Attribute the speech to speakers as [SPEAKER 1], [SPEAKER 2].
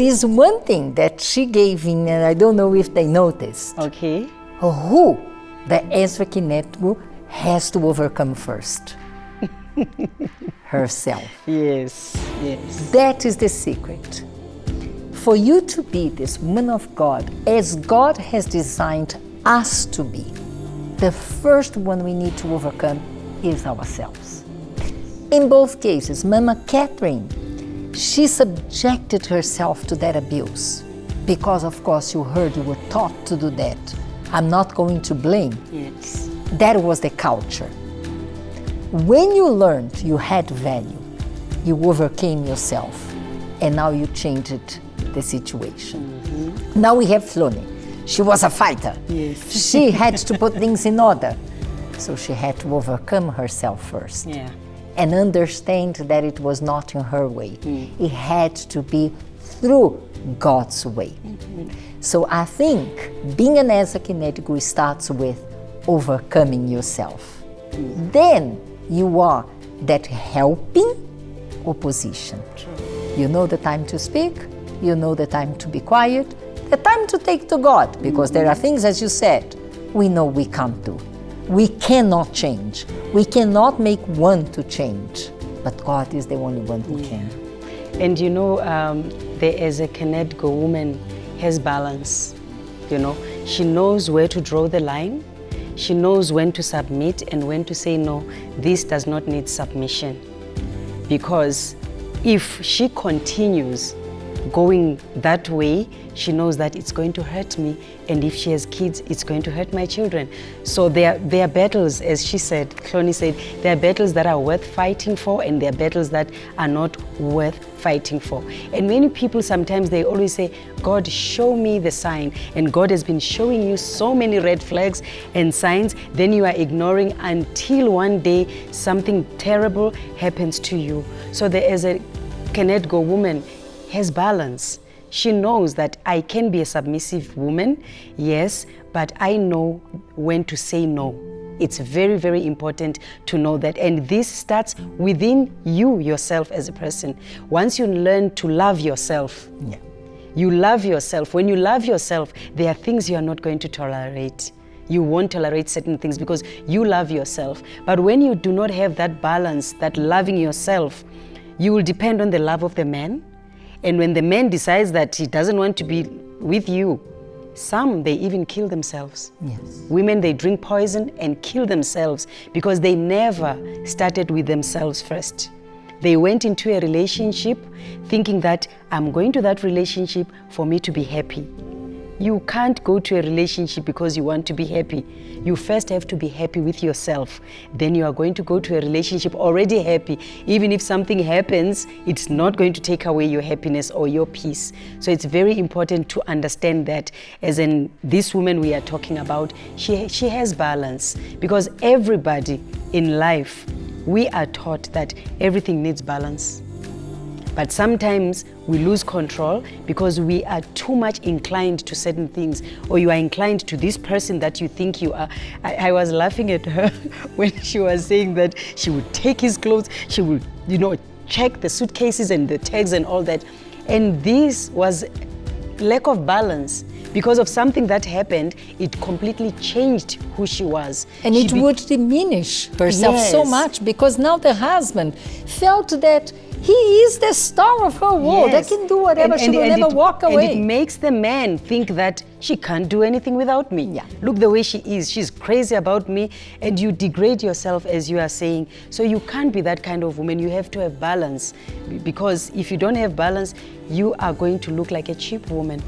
[SPEAKER 1] is one thing that she gave in, and I don't know if they noticed.
[SPEAKER 2] Okay.
[SPEAKER 1] Who the Ezer Kenegdo has to overcome first? Herself.
[SPEAKER 2] Yes, yes.
[SPEAKER 1] That is the secret. For you to be this woman of God, as God has designed us to be, the first one we need to overcome is ourselves. In both cases, Mama Catherine, she subjected herself to that abuse because, of course, you were taught to do that. I'm not going to blame.
[SPEAKER 2] Yes.
[SPEAKER 1] That was the culture. When you learned you had value, you overcame yourself, and now you changed the situation. Mm-hmm. Now we have Flone. She was a fighter.
[SPEAKER 2] Yes.
[SPEAKER 1] She had to put things in order. So she had to overcome herself first.
[SPEAKER 2] Yeah.
[SPEAKER 1] And understand that it was not in her way. It had to be through God's way. So I think being an Ezer Kenegdo starts with overcoming yourself. Then you are that helping opposition.
[SPEAKER 2] True.
[SPEAKER 1] You know the time to speak, you know the time to be quiet, the time to take to God, because there are things, as you said, we know we can't do. We cannot change. We cannot make one to change, but God is the only one who can.
[SPEAKER 2] And you know, the Ezer Kenegdo woman has balance. You know, she knows where to draw the line. She knows when to submit and when to say, no, this does not need submission. Because if she continues going that way, she knows that it's going to hurt me, and if she has kids, it's going to hurt my children. So there are battles, as she said, Cloney said, there are battles that are worth fighting for, and there are battles that are not worth fighting for. And many people sometimes, they always say, God, show me the sign, and God has been showing you so many red flags and signs, then you are ignoring until one day something terrible happens to you. So there is a Kenegdo woman has balance. She knows that I can be a submissive woman, yes, but I know when to say no. It's very, very important to know that. And this starts within you, yourself as a person. Once you learn to love yourself, you love yourself. When you love yourself, there are things you are not going to tolerate. You won't tolerate certain things because you love yourself. But when you do not have that balance, that loving yourself, you will depend on the love of the man. And when the man decides that he doesn't want to be with you, some, they even kill themselves.
[SPEAKER 1] Yes.
[SPEAKER 2] Women, they drink poison and kill themselves because they never started with themselves first. They went into a relationship thinking that I'm going to that relationship for me to be happy. You can't go to a relationship because you want to be happy. You first have to be happy with yourself. Then you are going to go to a relationship already happy. Even if something happens, it's not going to take away your happiness or your peace. So it's very important to understand that, as in this woman we are talking about, she has balance. Because everybody in life, we are taught that everything needs balance. But sometimes we lose control because we are too much inclined to certain things, or you are inclined to this person that you think you are. I was laughing at her when she was saying that she would take his clothes, she would, check the suitcases and the tags and all that. And this was lack of balance. Because of something that happened, it completely changed who she was.
[SPEAKER 1] And it would diminish herself so much, because now the husband felt that he is the star of her world. I can do whatever, she will never walk away.
[SPEAKER 2] And it makes the man think that she can't do anything without me.
[SPEAKER 1] Yeah.
[SPEAKER 2] Look the way she is. She's crazy about me, and you degrade yourself, as you are saying. So you can't be that kind of woman. You have to have balance, because if you don't have balance, you are going to look like a cheap woman.